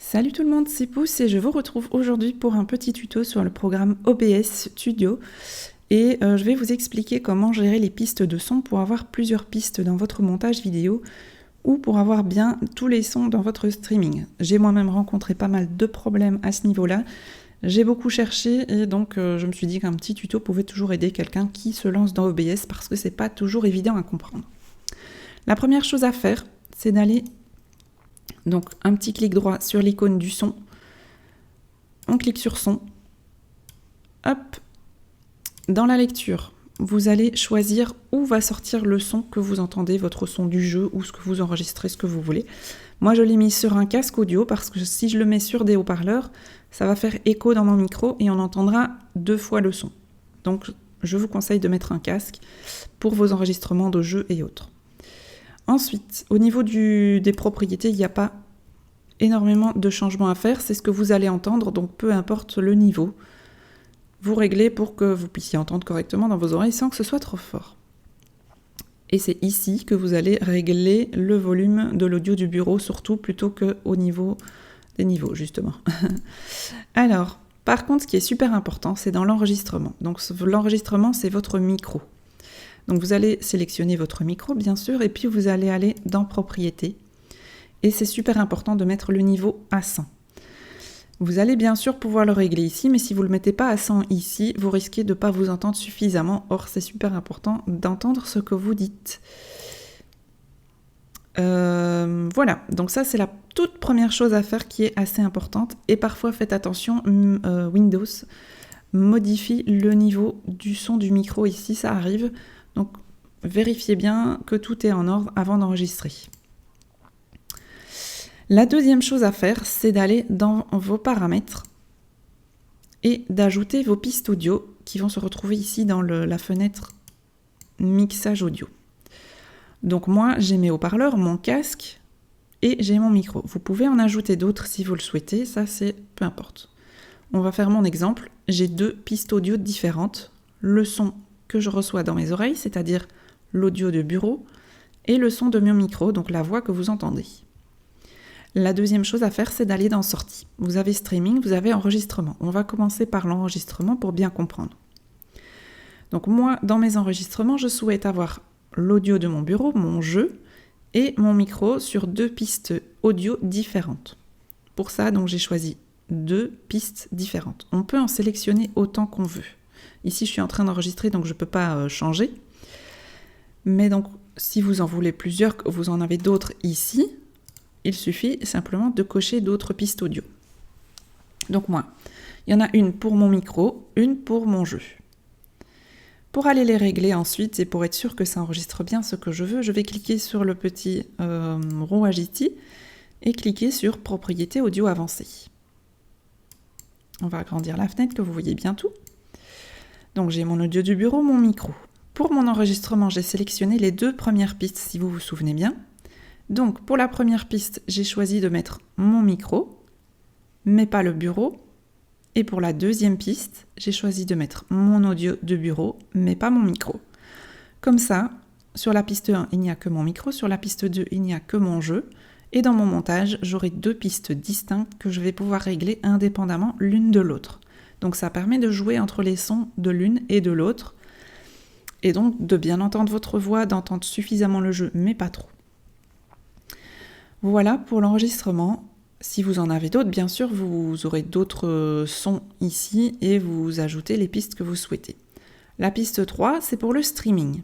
Salut tout le monde, c'est Pouce et je vous retrouve aujourd'hui pour un petit tuto sur le programme OBS Studio et je vais vous expliquer comment gérer les pistes de son pour avoir plusieurs pistes dans votre montage vidéo ou pour avoir bien tous les sons dans votre streaming. J'ai moi-même rencontré pas mal de problèmes à ce niveau-là, j'ai beaucoup cherché et donc je me suis dit qu'un petit tuto pouvait toujours aider quelqu'un qui se lance dans OBS parce que c'est pas toujours évident à comprendre. La première chose à faire, c'est d'aller donc un petit clic droit sur l'icône du son, on clique sur son, hop, dans la lecture, vous allez choisir où va sortir le son que vous entendez, votre son du jeu ou ce que vous enregistrez, ce que vous voulez. Moi je l'ai mis sur un casque audio parce que si je le mets sur des haut-parleurs, ça va faire écho dans mon micro et on entendra 2 fois le son. Donc je vous conseille de mettre un casque pour vos enregistrements de jeux et autres. Ensuite, au niveau des propriétés, il n'y a pas énormément de changements à faire, c'est ce que vous allez entendre, donc peu importe le niveau. Vous réglez pour que vous puissiez entendre correctement dans vos oreilles sans que ce soit trop fort. Et c'est ici que vous allez régler le volume de l'audio du bureau, surtout plutôt qu'au niveau des niveaux, justement. Alors, par contre, ce qui est super important, c'est dans l'enregistrement. Donc l'enregistrement, c'est votre micro. Donc vous allez sélectionner votre micro, bien sûr, et puis vous allez aller dans Propriétés. Et c'est super important de mettre le niveau à 100. Vous allez bien sûr pouvoir le régler ici, mais si vous ne le mettez pas à 100 ici, vous risquez de ne pas vous entendre suffisamment. Or, c'est super important d'entendre ce que vous dites. Voilà, donc ça c'est la toute première chose à faire qui est assez importante. Et parfois, faites attention, Windows modifie le niveau du son du micro ici, ça arrive. Donc, vérifiez bien que tout est en ordre avant d'enregistrer. La deuxième chose à faire, c'est d'aller dans vos paramètres et d'ajouter vos pistes audio qui vont se retrouver ici dans la fenêtre mixage audio. Donc moi, j'ai mes haut-parleurs, mon casque et j'ai mon micro. Vous pouvez en ajouter d'autres si vous le souhaitez, ça c'est peu importe. On va faire mon exemple. J'ai 2 pistes audio différentes. Le son que je reçois dans mes oreilles, c'est-à-dire l'audio de bureau, et le son de mon micro, donc la voix que vous entendez. La deuxième chose à faire, c'est d'aller dans Sortie. Vous avez Streaming, vous avez Enregistrement. On va commencer par l'enregistrement pour bien comprendre. Donc moi, dans mes enregistrements, je souhaite avoir l'audio de mon bureau, mon jeu, et mon micro sur 2 pistes audio différentes. Pour ça, donc j'ai choisi 2 pistes différentes. On peut en sélectionner autant qu'on veut. Ici, je suis en train d'enregistrer, donc je ne peux pas changer. Mais donc, si vous en voulez plusieurs, que vous en avez d'autres ici, il suffit simplement de cocher d'autres pistes audio. Donc moi, il y en a une pour mon micro, une pour mon jeu. Pour aller les régler ensuite, et pour être sûr que ça enregistre bien ce que je veux, je vais cliquer sur le petit rouage ici et cliquer sur Propriétés audio avancées. On va agrandir la fenêtre que vous voyez bien tout. Donc j'ai mon audio du bureau, mon micro. Pour mon enregistrement, j'ai sélectionné les 2 premières pistes, si vous vous souvenez bien. Donc pour la première piste, j'ai choisi de mettre mon micro, mais pas le bureau. Et pour la deuxième piste, j'ai choisi de mettre mon audio de bureau, mais pas mon micro. Comme ça, sur la piste 1, il n'y a que mon micro, sur la piste 2, il n'y a que mon jeu. Et dans mon montage, j'aurai 2 pistes distinctes que je vais pouvoir régler indépendamment l'une de l'autre. Donc ça permet de jouer entre les sons de l'une et de l'autre, et donc de bien entendre votre voix, d'entendre suffisamment le jeu, mais pas trop. Voilà pour l'enregistrement. Si vous en avez d'autres, bien sûr, vous aurez d'autres sons ici et vous ajoutez les pistes que vous souhaitez. La piste 3, c'est pour le streaming.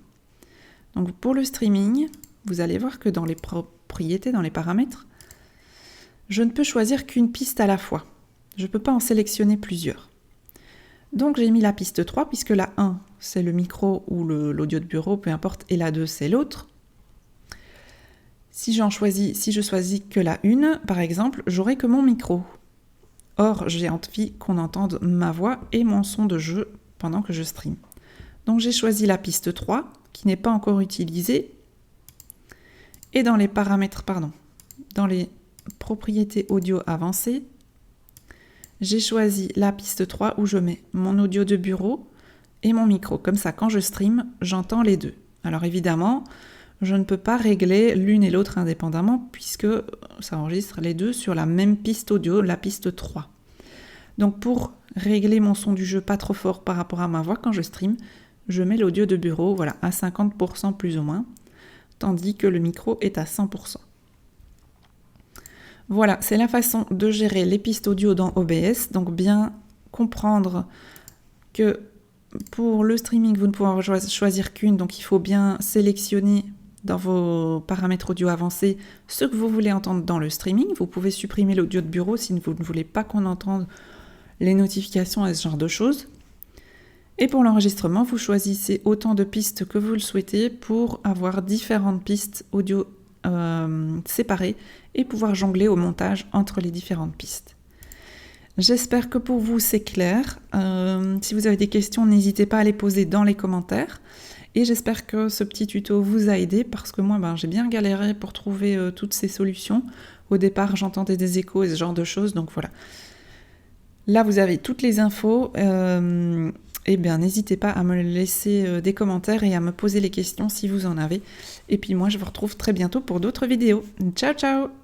Donc pour le streaming, vous allez voir que dans les propriétés, dans les paramètres, je ne peux choisir qu'une piste à la fois. Je ne peux pas en sélectionner plusieurs. Donc j'ai mis la piste 3, puisque la 1, c'est le micro ou l'audio de bureau, peu importe, et la 2, c'est l'autre. Si je choisis que la 1, par exemple, j'aurai que mon micro. Or, j'ai envie qu'on entende ma voix et mon son de jeu pendant que je stream. Donc j'ai choisi la piste 3, qui n'est pas encore utilisée. Et dans les paramètres, dans les propriétés audio avancées, j'ai choisi la piste 3 où je mets mon audio de bureau et mon micro. Comme ça, quand je stream, j'entends les 2. Alors évidemment, je ne peux pas régler l'une et l'autre indépendamment puisque ça enregistre les deux sur la même piste audio, la piste 3. Donc pour régler mon son du jeu pas trop fort par rapport à ma voix quand je stream, je mets l'audio de bureau voilà, à 50% plus ou moins, tandis que le micro est à 100%. Voilà, c'est la façon de gérer les pistes audio dans OBS, donc bien comprendre que pour le streaming, vous ne pouvez en choisir qu'une, donc il faut bien sélectionner dans vos paramètres audio avancés ce que vous voulez entendre dans le streaming. Vous pouvez supprimer l'audio de bureau si vous ne voulez pas qu'on entende les notifications et ce genre de choses. Et pour l'enregistrement, vous choisissez autant de pistes que vous le souhaitez pour avoir différentes pistes audio séparées et pouvoir jongler au montage entre les différentes pistes. J'espère que pour vous c'est clair. Si vous avez des questions, n'hésitez pas à les poser dans les commentaires. Et j'espère que ce petit tuto vous a aidé parce que moi j'ai bien galéré pour trouver toutes ces solutions. Au départ j'entendais des échos et ce genre de choses, donc voilà. Là vous avez toutes les infos. Et bien n'hésitez pas à me laisser des commentaires et à me poser les questions si vous en avez. Et puis moi je vous retrouve très bientôt pour d'autres vidéos. Ciao ciao!